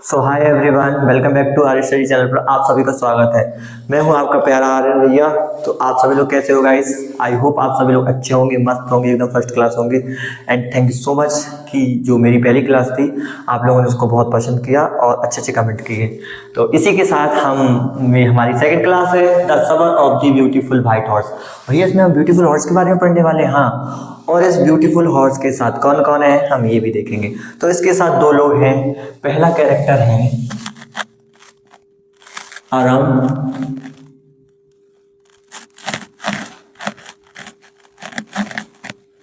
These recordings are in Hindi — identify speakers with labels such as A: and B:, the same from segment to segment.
A: So hi everyone, welcome back to our study channel पर आप सभी का स्वागत है। मैं हूं आपका प्यारा आर्यन भैया। तो आप सभी लोग कैसे हो गाइस? आई होप आप सभी लोग अच्छे होंगे, मस्त होंगे, एकदम फर्स्ट क्लास होंगे। And thank you so much कि जो मेरी पहली क्लास थी आप लोगों ने उसको बहुत पसंद किया और अच्छे अच्छे कमेंट किए। तो इसी के साथ हमारी सेकंड क्लास है द सबर of the beautiful white horse. भैया इसमें हम ब्यूटीफुल हॉर्स के बारे में पढ़ने वाले हैं। हाँ, और इस ब्यूटीफुल हॉर्स के साथ कौन कौन है हम ये भी देखेंगे। तो इसके साथ दो लोग हैं। पहला कैरेक्टर है आराम,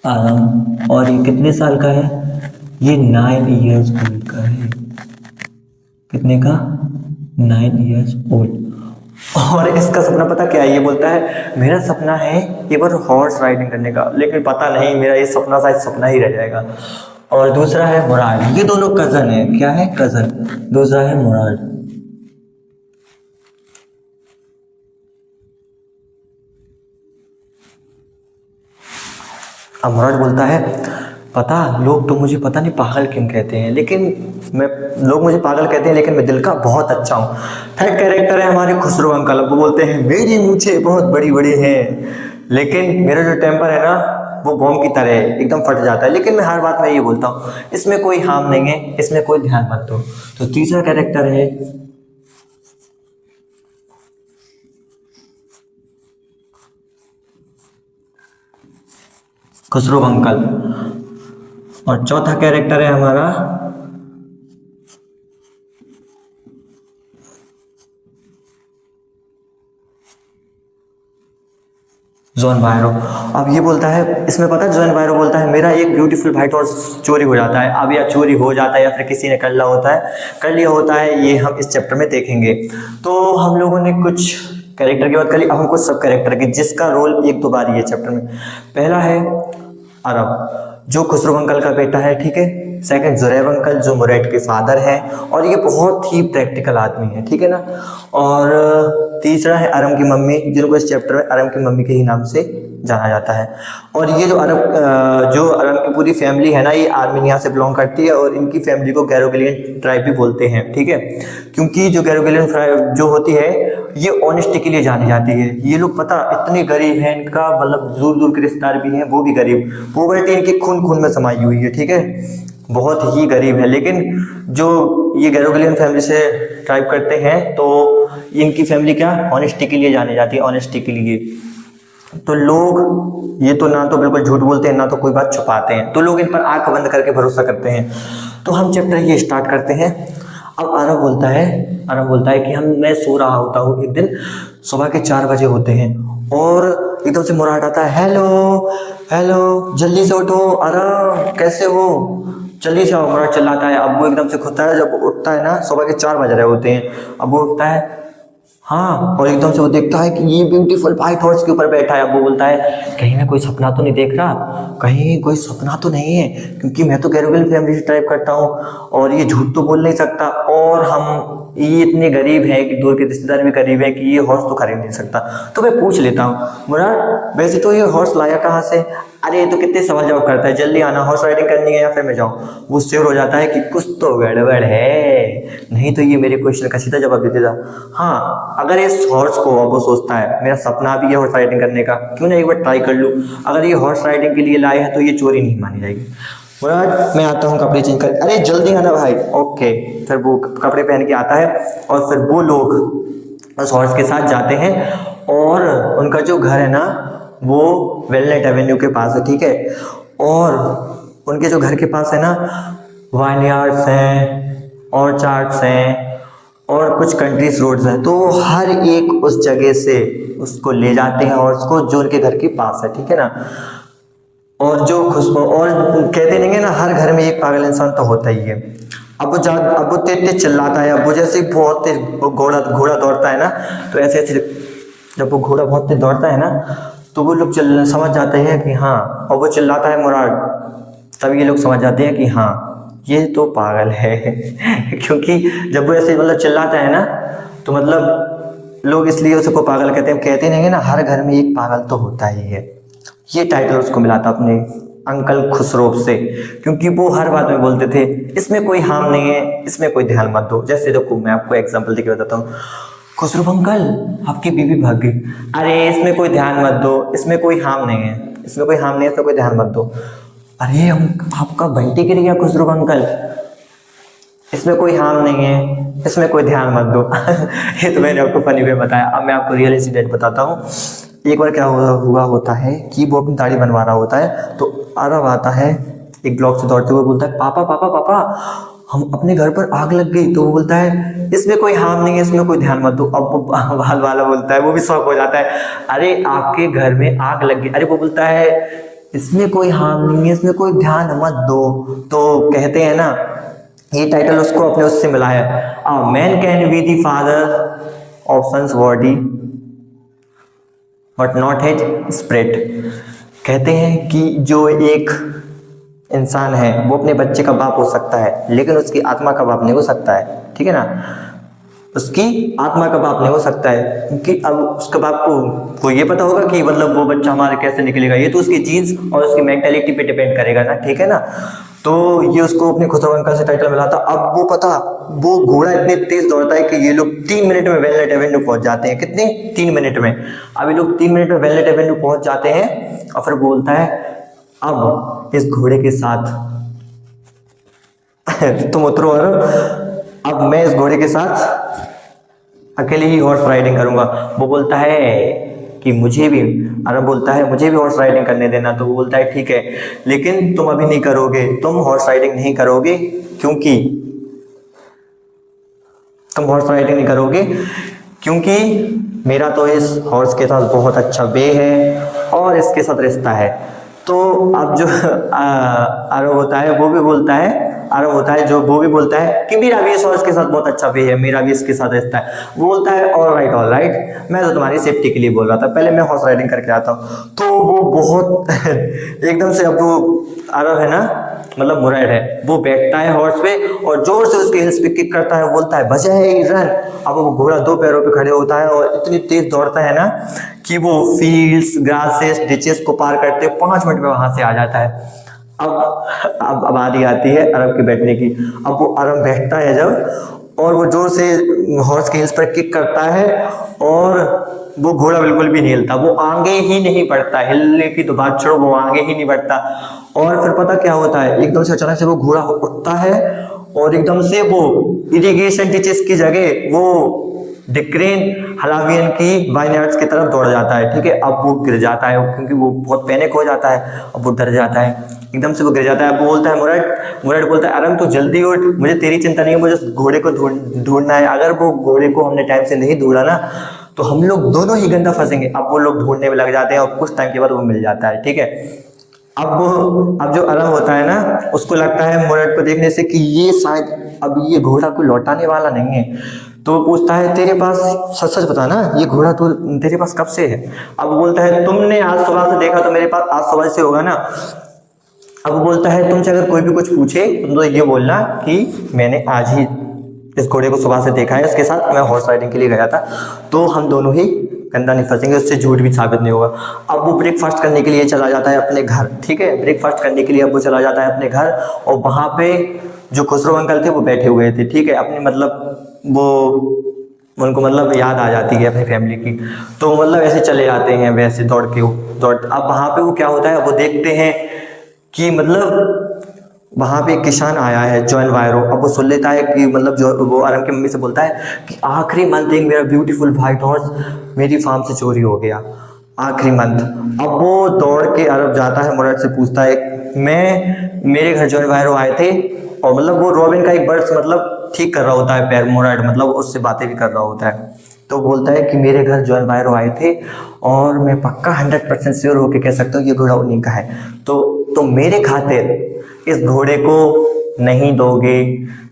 A: आराम। और ये कितने साल का है? ये 9 इयर्स ओल्ड का है। कितने का? 9 इयर्स ओल्ड। और इसका सपना पता क्या है? ये बोलता है मेरा सपना है एक बार हॉर्स राइडिंग करने का, लेकिन पता नहीं मेरा ये सपना शायद सपना ही रह जाएगा। और दूसरा है मुराद। ये दोनों कजन है। क्या है? कजन। दूसरा है मुराद। अब मुराद बोलता है पता लोग तो मुझे पता नहीं पागल क्यों कहते हैं, लेकिन लोग मुझे पागल कहते हैं लेकिन मैं दिल का बहुत अच्छा हूँ। थर्ड कैरेक्टर है हमारे खुसरो अंकल। वो बोलते हैं मेरी मूंछें बहुत बड़ी बड़ी हैं, लेकिन मेरा जो टेम्पर है ना वो बॉम्ब की तरह है, एकदम फट जाता है। लेकिन मैं हर बात में ये बोलता हूँ इसमें कोई हार्म नहीं है, इसमें कोई ध्यान मत दो। तो तीसरा कैरेक्टर है खुसरो अंकल। और चौथा कैरेक्टर है हमारा जॉन बायरो। अब ये बोलता है, इसमें पता है जॉन बायरो बोलता है मेरा एक ब्यूटीफुल व्हाइट हॉर्स चोरी हो जाता है। अब या चोरी हो जाता है या फिर किसी ने कर लिया होता है, ये हम इस चैप्टर में देखेंगे। तो हम लोगों ने कुछ कैरेक्टर की बात करी, अब हम कुछ सब कैरेक्टर की जिसका रोल एक दो बार ये चैप्टर में। पहला है अरब, जो खुसरो अंकल का बेटा है, ठीक है। सेकंड जुरैब अंकल, जो मुरैद के फादर हैं और ये बहुत ही प्रैक्टिकल आदमी है, ठीक है ना। और तीसरा है अरम की मम्मी, जिनको इस चैप्टर में अरम की मम्मी के ही नाम से जाना जाता है। और ये जो अरम की पूरी फैमिली है ना, ये आर्मीनिया से बिलोंग करती है और इनकी फैमिली को गैरोगिलियन ट्राइब भी बोलते हैं, ठीक है। क्योंकि जो गैरोगिलियन ट्राइब जो होती है ये ऑनेस्टी के लिए जानी जाती है। ये लोग पता इतने गरीब हैं, इनका मतलब दूर दूर के रिश्तेदार भी हैं वो भी गरीब, पॉवर्टी इनकी खून खून में समाई हुई है, ठीक है। बहुत ही गरीब है। लेकिन जो ये गैरोगिलियन फैमिली से ट्राइब करते हैं तो इनकी फैमिली क्या ऑनेस्टी के लिए जानी जाती है, ऑनेस्टी के लिए। तो लोग ये तो ना तो बिल्कुल झूठ बोलते हैं ना तो कोई बात छुपाते हैं, तो लोग इन पर आंख बंद करके भरोसा करते हैं। तो हम चैप्टर ये स्टार्ट करते हैं। अब आरव बोलता है कि मैं सो रहा होता हूँ एक दिन, सुबह के 4 बजे होते हैं और एकदम से मुराद आता है, हेलो हेलो जल्दी से उठो आरव, कैसे हो, जल्दी से आओ। मुराद चिल्लाता है। अब वो एकदम से खुलता है, जब उठता है ना सुबह के 4 बज रहे होते हैं। अब वो उठता है, हाँ, और एकदम से वो देखता है कि ये ब्यूटीफुल व्हाइट हॉर्स के ऊपर बैठा है। अब वो बोलता है कहीं मैं कोई सपना तो नहीं देख रहा, कहीं कोई सपना तो नहीं है, क्योंकि मैं तो गैरोगिलियन फैमिली से टाइप करता हूँ और ये झूठ तो बोल नहीं सकता। और ये इतने गरीब हैं कि दूर के रिश्तेदार भी गरीब हैं कि ये हॉर्स तो खरीद नहीं सकता। तो मैं पूछ लेता हूँ मुराद वैसे तो ये हॉर्स लाया कहाँ से? अरे ये तो कितने सवाल जवाब करता है, जल्दी आना, हॉर्स राइडिंग करनी है या फिर मैं जाऊँ? वो श्योर हो जाता है कि कुछ तो गड़बड़ है, नहीं तो ये मेरे क्वेश्चन का सीधा जवाब दे देता। हाँ, अगर इस हॉर्स को, अब वो सोचता है मेरा सपना भी है हॉर्स राइडिंग करने का, क्यों ना एक बार ट्राई कर लूँ। अगर ये हॉर्स राइडिंग के लिए लाए हैं तो ये चोरी नहीं मानी जाएगी। मुराद मैं आता हूँ कपड़े चेंज कर। अरे जल्दी आना भाई। ओके, फिर वो कपड़े पहन के आता है और फिर वो लोग उस हॉर्स के साथ जाते हैं और उनका जो घर है ना वो वेलनेट एवेन्यू के पास है, ठीक है। और उनके जो घर के पास है ना वाइनयार्ड्स हैं, ऑर्चार्ड्स हैं और कुछ कंट्रीज रोड्स हैं। तो हर एक उस जगह से उसको ले जाते हैं और उसको जो उनके घर के पास है, ठीक है ना। और जो खुशबू, और कहते नहीं है ना हर घर में एक पागल इंसान तो होता ही है। अब वो तेज तेज चिल्लाता है। अब वो जैसे बहुत तेज घोड़ा घोड़ा दौड़ता है ना, तो ऐसे ऐसे जब वो घोड़ा बहुत तेज दौड़ता है ना तो वो लोग समझ जाते हैं कि हाँ, और वो चिल्लाता है मुराद, तब ये लोग समझ जाते हैं कि हाँ ये तो पागल है क्योंकि जब वो ऐसे मतलब चिल्लाता है ना तो मतलब लोग इसलिए उसको पागल कहते हैं। कहते नहीं है ना हर घर में एक पागल तो होता ही है। ये टाइटल उसको मिला था अपने अंकल खुसरो से, क्योंकि वो हर बात में बोलते थे इसमें कोई हार्म नहीं है, इसमें कोई ध्यान मत दो। जैसे देखो मैं आपको एग्जांपल देके बताता हूँ, खुसरो अंकल आपकी बीवी भाग गई, अरे इसमें कोई ध्यान मत दो, इसमें कोई हार्म नहीं है, इसमें कोई हार्म नहीं है, इसमें कोई ध्यान मत दो। अरे हम आपका बंटी गिर गया खुसरो अंकल, इसमें कोई हार्म नहीं है, इसमें कोई ध्यान मत दो। ये तो मैंने आपको फनी वे बताया। अब मैं आपको रियल इंसिडेंट बताता हूँ। एक बार क्या हुआ होता है कि वो अपनी दाढ़ी बनवा रहा होता है, तो आरव आता है एक ब्लॉक से दौड़ते हुए, बोलता है पापा पापा पापा हम अपने घर पर आग लग गई। तो वो बोलता है इसमें कोई हार्म नहीं है, इसमें कोई ध्यान मत दो। अब वो बाल वाला बोलता है, वो भी शौक हो जाता है, अरे आपके घर में आग लग गई। अरे वो बोलता है इसमें कोई हार्म नहीं है, इसमें कोई ध्यान मत दो। तो कहते हैं ना, ये टाइटल उसको अपने उससे मिला है, a man can be the father of son's body but not his spirit. कहते हैं कि जो एक इंसान है वो अपने बच्चे का बाप हो सकता है, लेकिन उसकी आत्मा का बाप नहीं हो सकता है, ठीक है ना, उसकी आत्मा का बाप नहीं हो सकता है, क्योंकि अब उसके बाप को ये पता होगा कि मतलब वो बच्चा हमारे कैसे निकलेगा, ये तो उसकी जीन्स और उसकी मेंटेलिटी पे डिपेंड करेगा ना, ठीक है ना। तो ये उसको अपने खुसरो अंकल से टाइटल मिला था। अब वो पता, वो घोड़ा इतने तेज दौड़ता है कि ये लोग 3 मिनट में वेलनेट एवेन्यू पहुंच जाते हैं। कितने? 3 मिनट में। अब ये लोग 3 मिनट में वेलनेट एवेन्यू पहुंच जाते हैं और फिर बोलता है अब इस घोड़े के साथ तुम उतरो और अब मैं इस घोड़े के साथ अकेले ही हॉर्स राइडिंग करूंगा। वो बोलता है कि मुझे भी, अरब बोलता है मुझे भी हॉर्स राइडिंग करने देना। तो वो बोलता है ठीक है, लेकिन तुम अभी नहीं करोगे, तुम हॉर्स राइडिंग नहीं करोगे, क्योंकि तुम हॉर्स राइडिंग नहीं करोगे क्योंकि मेरा तो इस हॉर्स के साथ बहुत अच्छा वे है और इसके साथ रिश्ता है। तो अब जो अरब होता है वो भी बोलता है, अरब होता है जो वो भी बोलता है कि मेरा भी इस हॉर्स के साथ बहुत अच्छा वे है, मेरा भी इसके साथ रिश्ता है। वो बोलता है ऑल राइट, मैं तो तुम्हारी सेफ्टी के लिए बोल रहा था, पहले मैं हॉर्स राइडिंग करके आता हूँ। तो वो बहुत एकदम से, अब वो अरब है ना, मतलब मुरैड है, वो बैठता है हॉर्स पे और जोर से उसके हिल्स पे किक करता है, बोलता है बजाए रन। अब वो घोड़ा 2 पैरों पे खड़े होता है और इतनी तेज दौड़ता है ना कि वो फील्ड्स, ग्रासेस, डिचेस को पार करते 5 मिनट में वहां से आ जाता है। अब बारी आती है अरब के बैठने की। अब वो अरब बैठता है जब, और वो जोर से हॉर्स के हिल्स पर किक करता है और वो घोड़ा बिल्कुल भी नहीं हिलता, वो आगे ही नहीं बढ़ता, हिलने की तो बात छोड़ो, वो आगे ही नहीं बढ़ता। और फिर पता क्या होता है, एकदम से अचानक से वो घोड़ा उठता है और एकदम से वो इरिगेशन डिचेस की जगह वो डिक्रेन हलावियन की वाइनयार्ड्स की तरफ दौड़ जाता है, ठीक है। अब वो गिर जाता है क्योंकि वो बहुत पैनिक हो जाता है, अब वो डर जाता है, एकदम से वो गिर जाता है। अब वो बोलता है मुरैड बोलता है अरम तू जल्दी उठ, मुझे तेरी चिंता नहीं है, मुझे घोड़े को ढूंढना है। अगर वो घोड़े को हमने टाइम से नहीं ढूंढा ना तो हम लोग दोनों ही गंदा फंसेंगे। अब वो लोग ढूंढने में लग जाते हैं और कुछ टाइम के बाद वो मिल जाता है, ठीक है। अब जो अरम होता है ना, उसको लगता है मुरैड को देखने से कि ये शायद अब ये घोड़ा को लौटाने वाला नहीं है। तो वो पूछता है तेरे पास, सच सच बता ना, ये घोड़ा तो तेरे पास कब से है? अब वो बोलता है तुमने आज सुबह से देखा तो मेरे पास आज सुबह से होगा ना। अब वो बोलता है तुमसे अगर कोई भी कुछ पूछे तुम तो ये बोलना कि मैंने आज ही इस घोड़े को सुबह से देखा है, इसके साथ मैं हॉर्स राइडिंग के लिए गया था, तो हम दोनों ही गंदा नहीं फंसेंगे, उससे झूठ भी साबित नहीं होगा। अब वो ब्रेकफास्ट करने के लिए चला जाता है अपने घर, ठीक है। ब्रेकफास्ट करने के लिए अब वो चला जाता है अपने घर और वहाँ पे जो खुसरो अंकल थे वो बैठे हुए थे, ठीक है। अपने मतलब वो उनको मतलब याद आ जाती है अपनी फैमिली की, तो मतलब ऐसे चले जाते हैं वैसे दौड़। अब वहाँ पे वो क्या होता है, वो देखते हैं कि मतलब वहाँ पे एक किसान आया है जॉन वायरो। अब वो सुन लेता है कि मतलब जो वो अरम की मम्मी से बोलता है कि आखिरी मंथ एक मेरा ब्यूटीफुल व्हाइट हॉर्स मेरी फार्म से चोरी हो गया, आखिरी मंथ। अब वो दौड़ के अरब जाता है, मुराद से पूछता है मेरे घर जॉन वायरो आए थे, और मतलब वो रॉबिन का एक बर्ड्स मतलब ठीक कर रहा होता है पैर, मुराद मतलब उससे बातें भी कर रहा होता है। तो बोलता है कि मेरे घर जॉन वायरो आए थे और मैं पक्का 100% श्योर होकर कह सकता हूँ ये घोड़ा उन्हीं का है। तो मेरे खातिर इस घोड़े को नहीं दोगे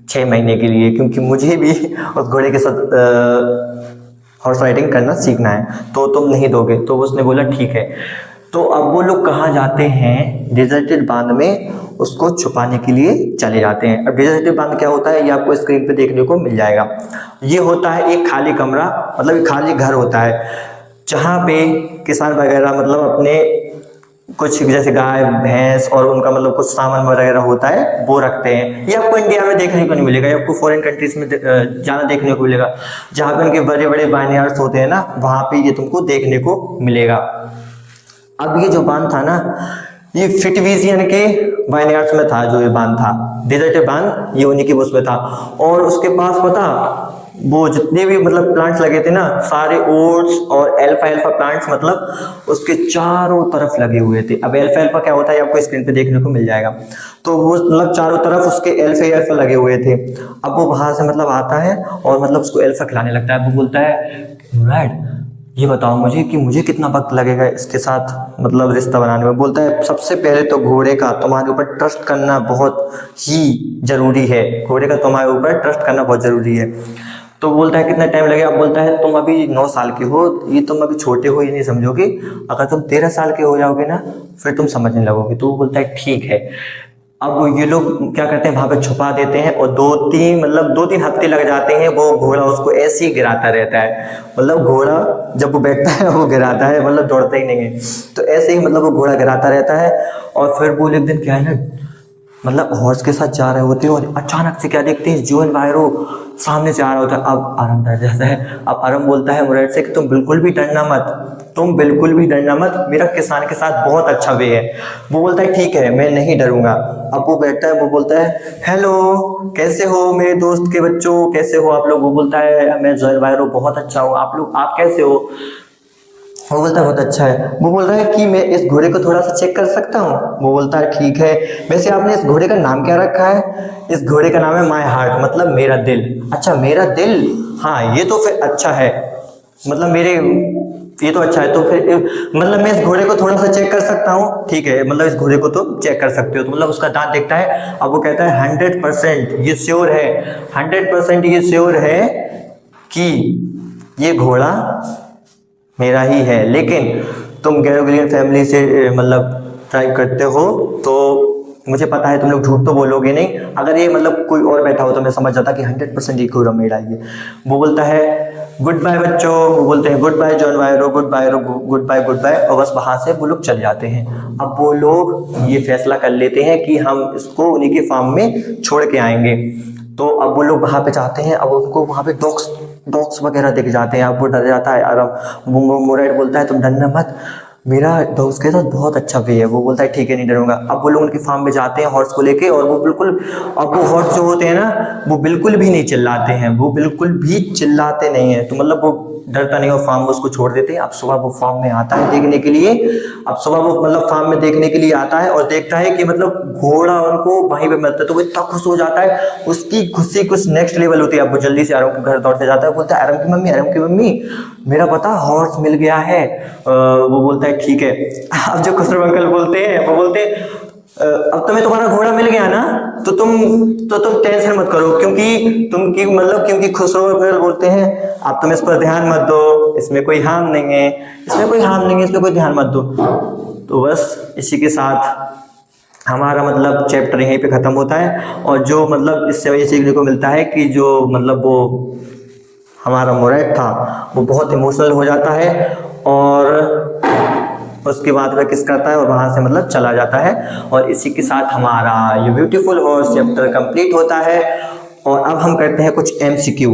A: 6 महीने के लिए, क्योंकि मुझे भी उस घोड़े के साथ हॉर्स राइडिंग करना सीखना है, तो तुम नहीं दोगे। तो उसने बोला ठीक है। तो अब वो लोग कहाँ जाते हैं, डिजर्टेड बांध में उसको छुपाने के लिए चले जाते हैं। अब डिजर्टेड बांध क्या होता है ये आपको स्क्रीन पे देखने को मिल जाएगा। ये होता है एक खाली कमरा, मतलब एक खाली घर होता है जहाँ पे किसान वगैरह मतलब अपने कुछ जैसे गाय भैंस और उनका मतलब कुछ सामान वगैरह होता है वो रखते हैं। ये आपको इंडिया में देखने को नहीं मिलेगा, ये आपको फॉरेन कंट्रीज में ज़्यादा देखने को मिलेगा, जहाँ पे उनके बड़े बड़े बाइनयार्ड्स होते हैं ना, वहाँ पे ये तुमको देखने को मिलेगा। अब ये जो बांध था ना, ये फिटविजियन के बाइनयार्ड्स में था, जो ये बांध था डेजर्ट बांध, ये उन्हीं की उसमें था। और उसके पास पता वो जितने भी मतलब प्लांट्स लगे थे ना, सारे ओट्स और अल्फा प्लांट्स मतलब उसके चारों तरफ लगे हुए थे। अब अल्फा क्या होता है आपको स्क्रीन पे देखने को मिल जाएगा। तो वो मतलब चारों तरफ उसके अल्फा लगे हुए थे। अब वो वहां से मतलब आता है और मतलब उसको अल्फा खिलाने लगता है। वो बोलता है मुराद ये बताओ मुझे कि मुझे कितना वक्त लगेगा इसके साथ मतलब रिश्ता बनाने में। बोलता है सबसे पहले तो घोड़े का तुम्हारे ऊपर ट्रस्ट करना बहुत ही जरूरी है, घोड़े का तुम्हारे ऊपर ट्रस्ट करना बहुत जरूरी है। तो बोलता है कितना टाइम लगेगा। बोलता है तुम अभी 9 साल के हो, ये तुम अभी छोटे हो, ये नहीं समझोगे, अगर तुम 13 साल के हो जाओगे ना फिर तुम समझने लगोगे। तो वो बोलता है ठीक है। अब ये लोग क्या करते हैं, वहां पे छुपा देते हैं और 2-3 हफ्ते लग जाते हैं। वो घोड़ा उसको ऐसे ही गिराता रहता है, मतलब घोड़ा जब वो बैठता है वो गिराता है, मतलब दौड़ता ही नहीं है। तो ऐसे ही मतलब वो घोड़ा गिराता रहता है। और फिर वो एक दिन क्या है ना, मतलब हॉर्स के साथ जा रहे होते हैं और अचानक से क्या देखते हैं, जोएल बायरो सामने से आ रहा होता है। अब आरम डर जाता है। अब आरम बोलता है मुराद से कि तुम बिल्कुल भी डरना मत, तुम बिल्कुल भी डरना मत, मेरा किसान के साथ बहुत अच्छा वे है। वो बोलता है ठीक है मैं नहीं डरूंगा। अब वो बैठता है, वो बोलता है हेलो कैसे हो मेरे दोस्त के बच्चों, कैसे हो आप लोग। वो बोलता है मैं जोएल बायरो बहुत अच्छा हूँ, आप कैसे हो। वो बोलता है बहुत अच्छा है। वो बोल रहा है कि मैं इस घोड़े को थोड़ा सा चेक कर सकता हूँ। वो बोलता है ठीक है। वैसे आपने इस घोड़े का नाम क्या रखा है। इस घोड़े का नाम है माई हार्ट, मतलब मेरा दिल। अच्छा मेरा दिल, हाँ ये तो फिर अच्छा है, मतलब ये तो अच्छा है। तो फिर मतलब मैं इस घोड़े को थोड़ा सा चेक कर सकता हूँ। ठीक है, मतलब इस घोड़े को तो चेक कर सकते हो। तो मतलब उसका दांत देखता है। अब वो कहता है 100% ये श्योर है, 100% ये श्योर है कि ये घोड़ा मेरा ही है। लेकिन तुम गैरोग्लियन फैमिली से मतलब ट्राई करते हो तो मुझे पता है तुम लोग झूठ तो बोलोगे नहीं। अगर ये मतलब कोई और बैठा हो तो मैं समझ जाता कि 100% ये घोड़ा मेरा ही है। वो बोलता है गुड बाय बच्चों। वो बोलते हैं गुड बाय जॉन वायरो, good bye good bye good bye, और बस वहां से वो लोग चल जाते हैं। अब वो लोग ये फैसला कर लेते हैं कि हम इसको उन्हीं के फार्म में छोड़ के आएंगे। तो अब वो लोग वहां पे जाते हैं। अब उनको वहां पे डॉग्स वगैरह दिख जाते हैं। अब वो डर जाता है। और मुराद बोलता है तुम डरना मत, मेरा डॉग्स के साथ बहुत अच्छा वे है। वो बोलता है ठीक है नहीं डरूंगा। अब वो लोग उनकी फार्म में जाते हैं हॉर्स को लेके, और वो बिल्कुल, अब वो हॉर्स जो होते हैं ना वो बिल्कुल भी नहीं चिल्लाते हैं, वो बिल्कुल भी चिल्लाते नहीं है। तो मतलब वो डरता नहीं और फार्म में उसको छोड़ देते हैं। अब सुबह वो फार्म में आता है देखने के लिए। अब सुबह वो मतलब फार्म में देखने के लिए आता है और देखता है कि मतलब घोड़ा उनको वहीं पे मिलता है। तो वो इतना खुश हो जाता है, उसकी खुशी कुछ नेक्स्ट लेवल होती है। अब वो जल्दी से आराम के घर दौड़ते जाता है, बोलता है आराम की मम्मी मेरा पता हॉर्स मिल गया है। वो बोलता है ठीक है। अब जो खुसरो अंकल बोलते हैं, वो बोलते हैं अब तुम्हें तुम्हारा घोड़ा मिल गया ना, तो तुम टेंशन मत करो, क्योंकि खुसरो अंकल बोलते हैं अब तुम इस पर ध्यान मत दो, इसमें कोई हार्म नहीं है, इसमें कोई ध्यान मत दो। तो बस इसी के साथ हमारा मतलब चैप्टर यहीं पे खत्म होता है। और जो मतलब इससे ये सीखने को मिलता है कि जो मतलब वो हमारा मुराद था वो बहुत इमोशनल हो जाता है और उसके बाद वह किस करता है और वहां से मतलब चला जाता है। और इसी के साथ हमारा ये ब्यूटीफुल हॉर्स चैप्टर कंप्लीट होता है। और अब हम करते हैं कुछ MCQ।